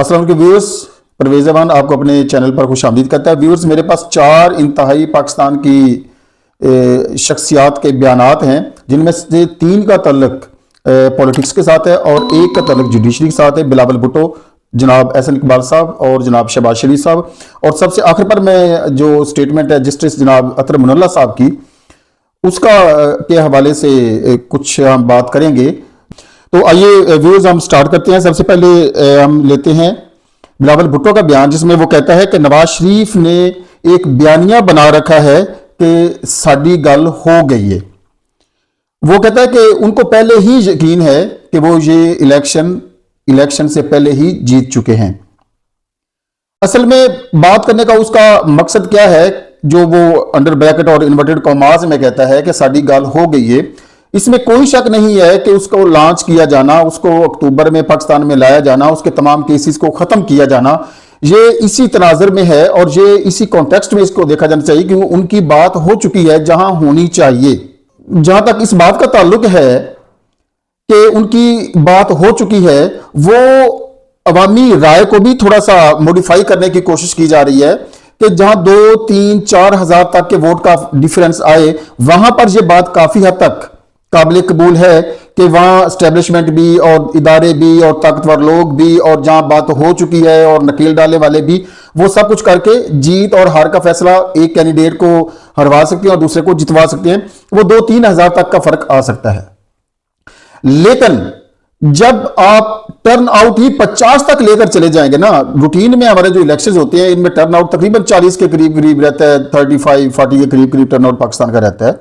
अस्सलाम वालेकुम व्यूअर्स, परवेज़ अमान आपको अपने चैनल पर खुशामदीद करता है। व्यूअर्स, मेरे पास 4 इंतहाई पाकिस्तान की शख्सियात के बयानात हैं, जिनमें से 3 का तल्लुक पॉलिटिक्स के साथ है और 1 का तल्लुक जुडिशरी के साथ है। बिलावल भुट्टो, जनाब एहसन इकबाल साहब और जनाब शहबाज शरीफ साहब। और सबसे आखिर पर मैं जो स्टेटमेंट है जस्टिस जनाब अतर मुनल्ला साहब की, उसका के हवाले से कुछ हम बात करेंगे। तो आइए व्यूअर्स, हम स्टार्ट करते हैं। सबसे पहले हम लेते हैं बिलावल भुट्टो का बयान, जिसमें वो कहता है कि नवाज शरीफ ने एक बयानिया बना रखा है कि साडी गल हो गई है। वो कहता है कि उनको पहले ही यकीन है कि वो ये इलेक्शन से पहले ही जीत चुके हैं। असल में बात करने का उसका मकसद क्या है, जो वो अंडर ब्रैकेट और इन्वर्टेड कॉमास में कहता है कि साडी गल हो गई है, इसमें कोई शक नहीं है कि उसको लॉन्च किया जाना, उसको अक्टूबर में पाकिस्तान में लाया जाना, उसके तमाम केसेस को खत्म किया जाना, ये इसी तनाजर में है और ये इसी कॉन्टेक्स्ट में इसको देखा जाना चाहिए कि उनकी बात हो चुकी है जहां होनी चाहिए। जहां तक इस बात का ताल्लुक है कि उनकी बात हो चुकी है, वो अवामी राय को भी थोड़ा सा मॉडिफाई करने की कोशिश की जा रही है कि जहां 2, 3, 4 हजार तक के वोट का डिफरेंस आए, वहां पर यह बात काफी हद तक काबिल कबूल है कि वहां स्टैब्लिशमेंट भी और इदारे भी और ताकतवर लोग भी और जहां बात हो चुकी है और नकील डालने वाले भी, वो सब कुछ करके जीत और हार का फैसला एक कैंडिडेट को हरवा सकते हैं और दूसरे को जितवा सकते हैं। वो 2-3 हजार तक का फर्क आ सकता है। लेकिन जब आप टर्न आउट ही 50 तक लेकर चले जाएंगे ना, रूटीन में हमारे जो इलेक्शंस होते हैं इनमें टर्न आउट तकरीबन 40 के करीब करीब रहता है, 35-40 के करीब करीब टर्न आउट पाकिस्तान का रहता है।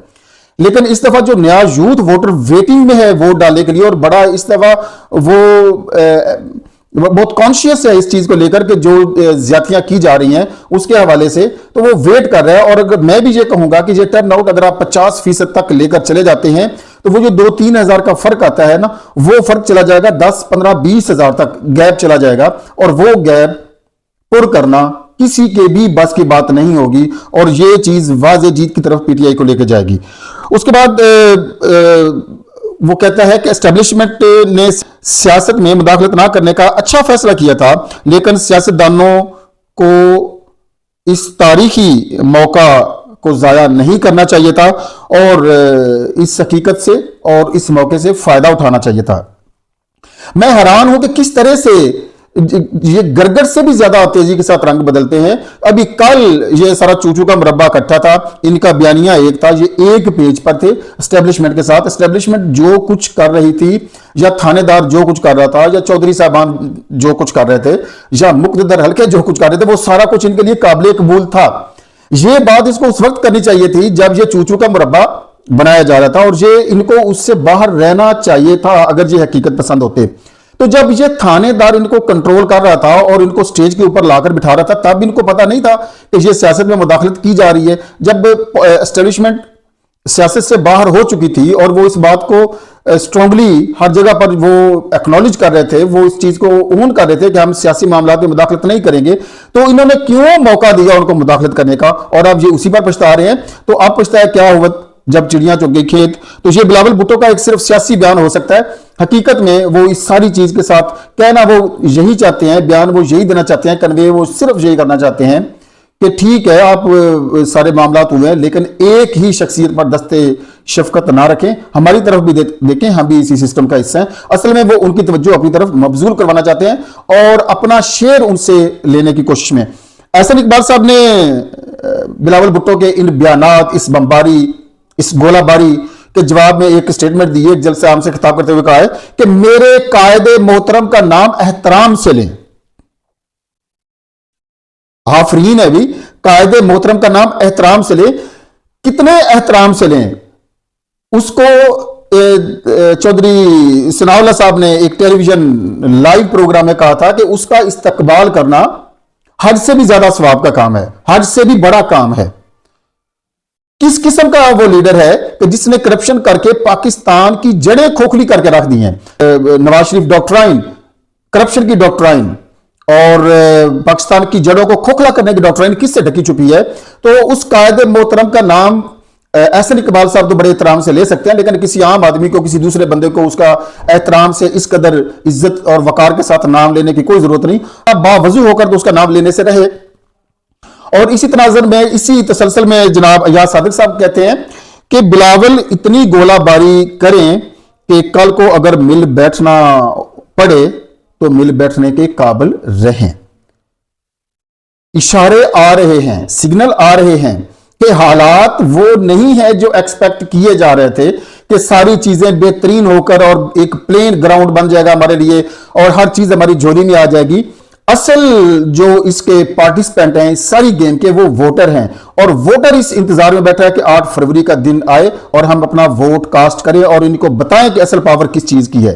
लेकिन इस दफा जो नया यूथ वोटर वेटिंग में है वोट डालने के लिए, और बड़ा इस दफा वो बहुत कॉन्शियस है इस चीज को लेकर के जो ज्यादतियां की जा रही हैं उसके हवाले से, तो वो वेट कर रहा है। और अगर मैं भी ये कहूंगा कि ये टर्न आउट अगर आप 50% तक लेकर चले जाते हैं तो वो जो 2-3 हजार का फर्क आता है ना, वो फर्क चला जाएगा 10, 15, 20 हजार तक गैप चला जाएगा, और वो गैप पुर करना किसी के भी बस की बात नहीं होगी और ये चीज वाज़े जीत की तरफ पीटीआई को लेकर जाएगी। उसके बाद वो कहता है कि एस्टेब्लिशमेंट ने सियासत में मुदाखलत ना करने का अच्छा फैसला किया था, लेकिन सियासतदानों को इस तारीखी मौका को जाया नहीं करना चाहिए था और इस हकीकत से और इस मौके से फायदा उठाना चाहिए था। मैं हैरान हूं कि किस तरह से ये गरगट से भी ज्यादा तेजी के साथ रंग बदलते हैं। अभी कल ये सारा चूचू का मुरब्बा इकट्ठा था, इनका बयानिया एक था, ये एक पेज पर थे एस्टेब्लिशमेंट के साथ। एस्टेब्लिशमेंट जो कुछ कर रही थी, या थानेदार जो कुछ कर रहा था, या चौधरी साहबान जो कुछ कर रहे थे, या मुक्तदर हल्के जो कुछ कर रहे थे, वो सारा कुछ इनके लिए काबिल कबूल था। ये बात इसको उस वक्त करनी चाहिए थी जब ये चूचू का मुरब्बा बनाया जा रहा था, और ये इनको उससे बाहर रहना चाहिए था अगर ये हकीकत पसंद होते। तो जब ये थानेदार इनको कंट्रोल कर रहा था और इनको स्टेज के ऊपर लाकर बिठा रहा था, तब इनको पता नहीं था कि ये सियासत में मुदाखलत की जा रही है। जब एस्टेब्लिशमेंट सियासत से बाहर हो चुकी थी और वो इस बात को स्ट्रांगली हर जगह पर वो एक्नॉलेज कर रहे थे, वो इस चीज को ओन कर रहे थे कि हम सियासी मामला में मुदाखलत नहीं करेंगे, तो इन्होंने क्यों मौका दिया उनको मुदाखलत करने का, और अब ये उसी पर पछता रहे हैं। तो अब पछताया क्या हुआ जब चिड़ियां चुग गई खेत। तो ये बिलावल भुट्टो का एक सिर्फ सियासी बयान हो सकता है। हकीकत में वो इस सारी चीज के साथ कहना वो यही चाहते हैं, बयान वो यही देना चाहते हैं, कन्वे वो सिर्फ यही करना चाहते हैं कि ठीक है आप सारे मामला हुए हैं, लेकिन एक ही शख्सियत पर दस्ते शफकत ना रखें, हमारी तरफ भी देखें, हम भी इसी सिस्टम का हिस्सा हैं। असल में वो उनकी तवज्जो अपनी तरफ मबजूल करवाना चाहते हैं और अपना शेयर उनसे लेने की कोशिश में। एहसन इकबाल साहब ने बिलावल भुट्टो के इन बयानात, इस बमबारी, इस गोलाबारी के जवाब में एक स्टेटमेंट दी है। एक जलसे आम से खिताब करते हुए कहा है कि मेरे कायदे मोहतरम का नाम एहतराम से लें। हाफरीन है भी, कायदे मोहतरम का नाम एहतराम से लें। कितने एहतराम से लें उसको चौधरी सनाउल्लाह साहब ने एक टेलीविजन लाइव प्रोग्राम में कहा था कि उसका इस्तकबाल करना हज से भी ज्यादा सवाब का काम है, हज से भी बड़ा काम है। किस किस्म का वो लीडर है कि जिसने करप्शन करके पाकिस्तान की जड़ें खोखली करके रख दी हैं। नवाज शरीफ डॉक्ट्राइन, करप्शन की डॉक्ट्राइन और पाकिस्तान की जड़ों को खोखला करने की डॉक्ट्राइन किससे ढकी छुपी है। तो उस कायदे मोहतरम का नाम एहसन इकबाल साहब तो बड़े एहतराम से ले सकते हैं, लेकिन किसी आम आदमी को, किसी दूसरे बंदे को उसका एहतराम से इस कदर इज्जत और वकार के साथ नाम लेने की कोई जरूरत नहीं। अब बावजू होकर तो उसका नाम लेने से रहे। और इसी तनाजर में, इसी तसलसल में जनाब अयाज सादिक साहब कहते हैं कि बिलावल इतनी गोलाबारी करें कि कल को अगर मिल बैठना पड़े तो मिल बैठने के काबिल रहें। इशारे आ रहे हैं, सिग्नल आ रहे हैं कि हालात वो नहीं है जो एक्सपेक्ट किए जा रहे थे कि सारी चीजें बेहतरीन होकर और एक प्लेन ग्राउंड बन जाएगा हमारे लिए और हर चीज हमारी झोली में आ जाएगी। असल जो इसके पार्टिसिपेंट हैं सारी गेम के, वो वोटर हैं, और वोटर इस इंतजार में बैठा है कि 8 फरवरी का दिन आए और हम अपना वोट कास्ट करें और इनको बताएं कि असल पावर किस चीज की है।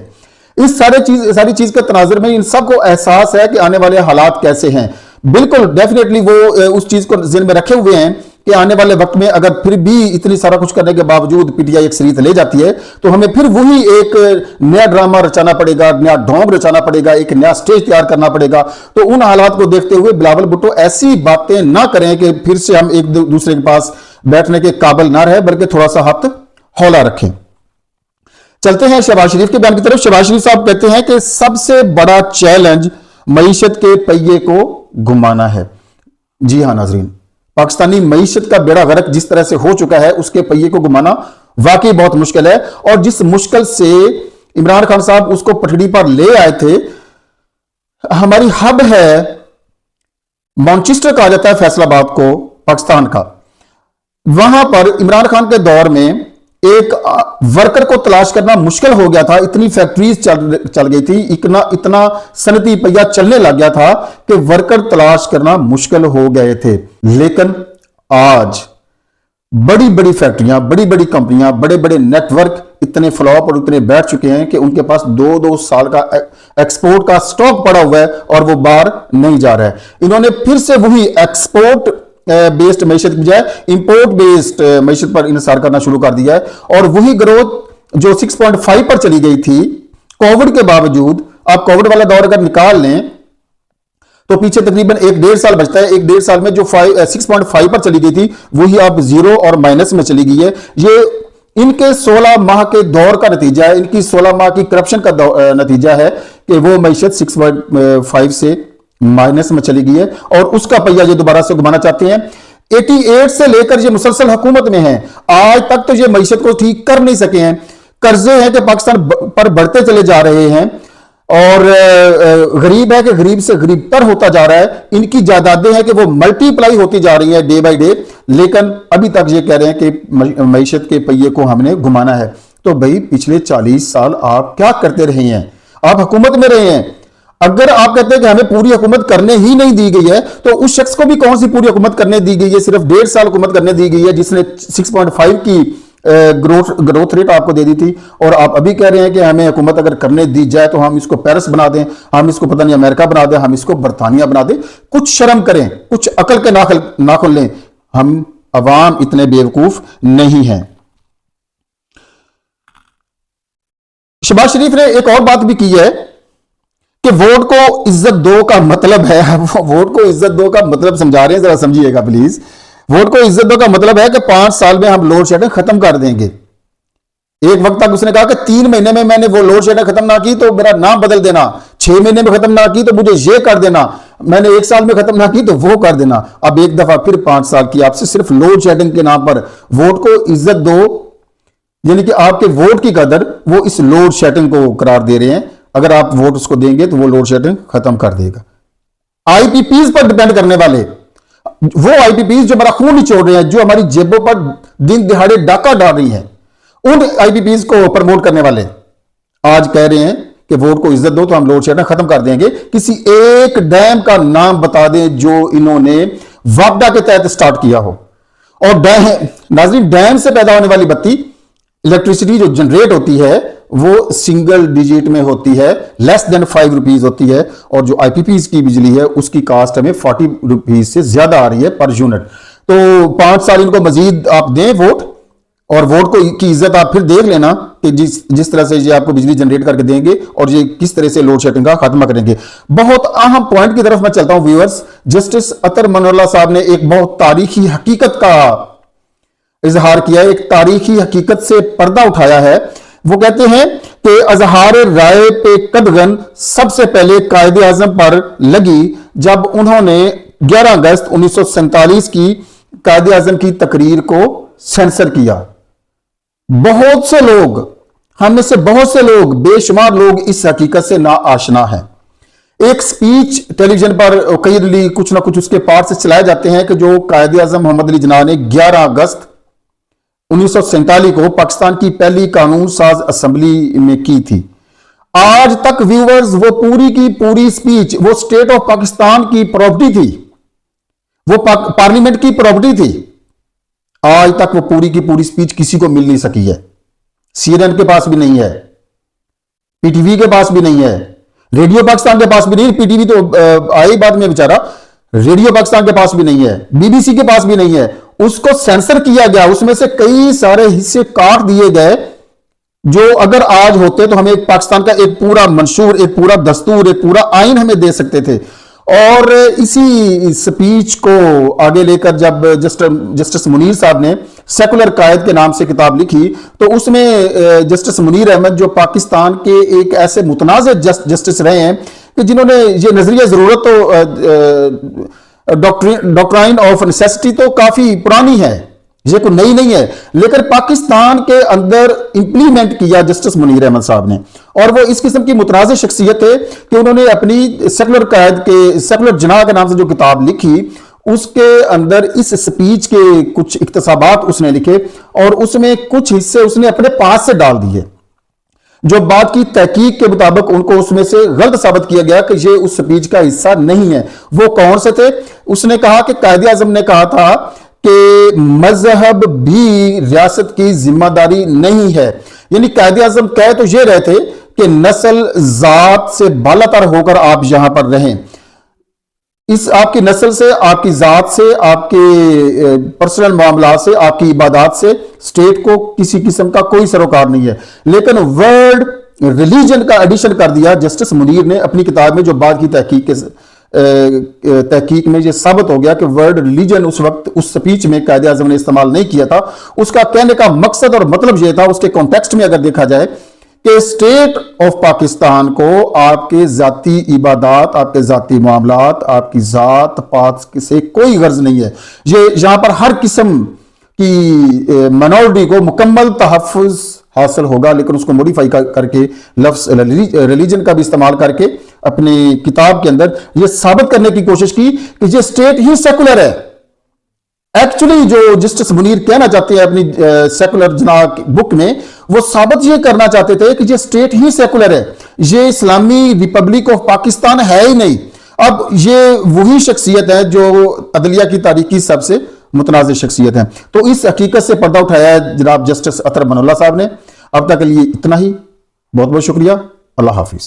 इस सारी चीज के तनाजुर में इन सबको एहसास है कि आने वाले हालात कैसे हैं। बिल्कुल डेफिनेटली वो उस चीज को ज़हन में रखे हुए हैं कि आने वाले वक्त में अगर फिर भी इतनी सारा कुछ करने के बावजूद पीटीआई एक सीरीज ले जाती है तो हमें फिर वही एक नया ड्रामा रचाना पड़ेगा, नया ढोंग रचाना पड़ेगा, एक नया स्टेज तैयार करना पड़ेगा। तो उन हालात को देखते हुए बिलावल भुट्टो ऐसी बातें ना करें कि फिर से हम एक दूसरे के पास बैठने के काबिल ना रहे, बल्कि थोड़ा सा हाथ हौला रखें। चलते हैं शहबाज शरीफ के बयान की तरफ। शहबाज शरीफ साहब कहते हैं कि सबसे बड़ा चैलेंज मईशत के पहिए को घुमाना है। जी हां नाजरीन, पाकिस्तानी मईशत का बेड़ा गर्क जिस तरह से हो चुका है, उसके पहिए को घुमाना वाकई बहुत मुश्किल है। और जिस मुश्किल से इमरान खान साहब उसको पटड़ी पर ले आए थे, हमारी हब है मैनचेस्टर कहा जाता है फैसलाबाद को, पाकिस्तान का। वहां पर इमरान खान के दौर में एक वर्कर को तलाश करना मुश्किल हो गया था। इतनी फैक्ट्रीज चल गई थी, इतना सनती पहिया चलने लग गया था कि वर्कर तलाश करना मुश्किल हो गए थे। लेकिन आज बड़ी बड़ी फैक्ट्रियां, बड़ी बड़ी कंपनियां, बड़े बड़े नेटवर्क इतने फ्लॉप और इतने बैठ चुके हैं कि उनके पास 2-2 साल का एक्सपोर्ट का स्टॉक पड़ा हुआ है और वो बाहर नहीं जा रहा है। इन्होंने फिर से वही एक्सपोर्ट बेस्ड मैशत की बजाय इंपोर्ट बेस्ड मैशत पर इंसार करना शुरू कर दिया है। और वही ग्रोथ जो 6.5 पर चली गई थी कोविड के बावजूद, आप कोविड वाला दौर अगर निकाल लें तो पीछे तकरीबन 1-1.5 साल बचता है। 1-1.5 साल में जो 6.5 पर चली गई थी वही अब 0 और माइनस में चली गई है। ये इनके 16 माह के दौर का नतीजा है, इनकी 16 माह की करप्शन का नतीजा है कि वो मैशत 6.5 से माइनस में चली गई है और उसका पहिया ये दोबारा से घुमाना चाहते हैं। 88 से लेकर ये मुसलसल हुकूमत में है, आज तक तो ये मईशत को ठीक कर नहीं सके हैं। कर्जे हैं कि पाकिस्तान पर बढ़ते चले जा रहे हैं और गरीब है कि गरीब से गरीब तर होता जा रहा है। इनकी जायदादें हैं कि वो मल्टीप्लाई होती जा रही हैं डे बाय डे, लेकिन अभी तक ये कह रहे हैं कि मईशत के पहिए को हमने घुमाना है। तो भाई पिछले 40 साल आप क्या करते रहे हैं? आप हुकूमत में रहे हैं। अगर आप कहते हैं कि हमें पूरी हुकूमत करने ही नहीं दी गई है तो उस शख्स को भी कौन सी पूरी हुकूमत करने दी गई है? सिर्फ 1.5 साल हुकूमत करने दी गई है जिसने 6.5 की ग्रोथ रेट आपको दे दी थी। और आप अभी कह रहे हैं कि हमें हुकूमत अगर करने दी जाए तो हम इसको पेरिस बना दें, हम इसको पता नहीं अमेरिका बना दें, हम इसको बरतानिया बना दें। कुछ शर्म करें, कुछ अकल के नाखुन लें। हम अवाम इतने बेवकूफ नहीं हैं। शहबाज शरीफ ने एक और बात भी की है कि वोट को इज्जत दो का मतलब है, वोट को इज्जत दो का मतलब समझा रहे हैं, जरा समझिएगा प्लीज। वोट को इज्जत दो का मतलब है कि 5 साल में हम लोड शेडिंग खत्म कर देंगे। एक वक्त तक उसने कहा कि 3 महीने में मैंने वो लोड शेडिंग खत्म ना की तो मेरा नाम बदल देना, 6 महीने में खत्म ना की तो मुझे ये कर देना, मैंने 1 साल में खत्म ना की तो वो कर देना। अब एक दफा फिर 5 साल की आपसे सिर्फ लोड शेडिंग के नाम पर वोट को इज्जत दो, यानी कि आपके वोट की कदर वो इस लोड शेडिंग को करार दे रहे हैं। अगर आप वोट उसको देंगे तो वो लोड शेडिंग खत्म कर देगा। आईपीपीज पर डिपेंड करने वाले वो आईपीपीज जो हमारा खून निचोड़ रहे हैं, जो हमारी जेबों पर दिन दिहाड़े डाका डाल रही हैं, उन आईपीपीज को प्रमोट करने वाले आज कह रहे हैं कि वोट को इज्जत दो तो हम लोड शेडिंग खत्म कर देंगे। किसी एक डैम का नाम बता दें जो इन्होंने वापडा के तहत स्टार्ट किया हो। और नाज़रीन, डैम से पैदा होने वाली बत्ती, इलेक्ट्रिसिटी जो जनरेट होती है वो सिंगल डिजिट में होती है, लेस देन 5 रुपीज होती है। और जो आईपीपीज की बिजली है उसकी कास्ट हमें 40 रुपीज से ज्यादा आ रही है पर यूनिट। तो 5 साल इनको मजीद आप दें वोट, और वोट को की इज्जत आप फिर देख लेना कि जिस तरह से ये आपको बिजली जनरेट करके देंगे और ये किस तरह से लोड शेडिंग का खात्मा करेंगे। बहुत अहम पॉइंट की तरफ मैं चलता हूं व्यूअर्स। जस्टिस अतर मनोल्लाह साहब ने एक बहुत तारीखी हकीकत का इजहार किया है, एक तारीखी हकीकत से पर्दा उठाया है। वो कहते हैं कि अजहार राय पे कदगन सबसे पहले कायदे आजम पर लगी जब उन्होंने 11 अगस्त 1947 की कायदे आजम की तकरीर को सेंसर किया। बहुत से लोग, हम में से बहुत से लोग, बेशुमार लोग इस हकीकत से ना आशना है। एक स्पीच टेलीविजन पर कई कुछ ना कुछ उसके पार्ट से चलाए जाते हैं कि जो कायदे आजम मोहम्मद अली जिन्ना ने 11 अगस्त 1947 को पाकिस्तान की पहली कानून साज असेंबली में की थी। आज तक व्यूवर्स, वो पूरी की पूरी स्पीच, वो स्टेट ऑफ पाकिस्तान की प्रॉपर्टी थी, वो पार्लियामेंट की प्रॉपर्टी थी। आज तक वो पूरी की पूरी स्पीच किसी को मिल नहीं सकी है। CNN के पास भी नहीं है, PTV के पास भी नहीं है, रेडियो पाकिस्तान के पास भी नहीं, PTV तो आई बाद में बेचारा, रेडियो पाकिस्तान के पास भी नहीं है, BBC के पास भी नहीं है। उसको सेंसर किया गया, उसमें से कई सारे हिस्से काट दिए गए जो अगर आज होते तो हमें एक पाकिस्तान का एक पूरा मंशूर, एक पूरा दस्तूर, एक पूरा आइन हमें दे सकते थे। और इसी स्पीच को आगे लेकर जब जस्टिस मुनीर साहब ने सेकुलर कायद के नाम से किताब लिखी, तो उसमें जस्टिस मुनीर अहमद, जो पाकिस्तान के एक ऐसे मुतनाज़ जस्टिस रहे हैं कि जिन्होंने ये नजरिया जरूरत, तो डॉक्ट्राइन ऑफ नेसेसिटी तो काफी पुरानी है, ये कोई नई नहीं है, लेकिन पाकिस्तान के अंदर इंप्लीमेंट किया जस्टिस मुनीर अहमद साहब ने। और वो इस किस्म की मुतनाज़ शख्सियत है कि उन्होंने अपनी सेकुलर कायद के, सेकुलर जनाह के नाम से जो किताब लिखी, उसके अंदर इस स्पीच के कुछ इक्तसाबात उसने लिखे और उसमें कुछ हिस्से उसने अपने पास से डाल दिए, जो बात की तहकीक के मुताबिक उनको उसमें से गलत साबित किया गया कि ये उस स्पीच का हिस्सा नहीं है। वो कौन से थे? उसने कहा कि कायदे आजम ने कहा था कि मजहब भी रियासत की जिम्मेदारी नहीं है। यानी कायदे आजम कह तो ये रहे थे कि नस्ल जात से बालातर होकर आप यहां पर रहें। इस आपकी नस्ल से, आपकी जात से, आपके पर्सनल मामला से, आपकी इबादत से स्टेट को किसी किस्म का कोई सरोकार नहीं है। लेकिन वर्ड रिलीजन का एडिशन कर दिया जस्टिस मुनीर ने अपनी किताब में, जो बाद की तहकीक में ये साबित हो गया कि वर्ड रिलीजन उस वक्त उस स्पीच में कायदे आजम ने इस्तेमाल नहीं किया था। उसका कहने का मकसद और मतलब यह था, उसके कॉन्टेक्स्ट में अगर देखा जाए, कि स्टेट ऑफ पाकिस्तान को आपके जाती इबादत, आपके जाती मामलात, आपकी जात पात से कोई गर्ज नहीं है। ये यहां पर हर किस्म की माइनॉरिटी को मुकम्मल तहफ़्फ़ुज़ हासिल होगा, लेकिन उसको मॉडिफाई करके लफ्ज़ रिलीजन का भी इस्तेमाल करके अपनी किताब के अंदर यह साबित करने की कोशिश की कि ये स्टेट ही सेकुलर है। एक्चुअली जो जस्टिस मुनीर कहना चाहते हैं अपनी सेकुलर जनाह बुक में, वो साबित ये करना चाहते थे कि ये स्टेट ही सेकुलर है, ये इस्लामी रिपब्लिक ऑफ पाकिस्तान है ही नहीं। अब ये वही शख्सियत है जो अदलिया की तारीख की सबसे मुतनाज़िर शख्सियत है। तो इस हकीकत से पर्दा उठाया है जनाब जस्टिस अतर मनउल्लाह साहब ने। अब तक के लिए इतना ही, बहुत बहुत शुक्रिया, अल्लाह हाफिज।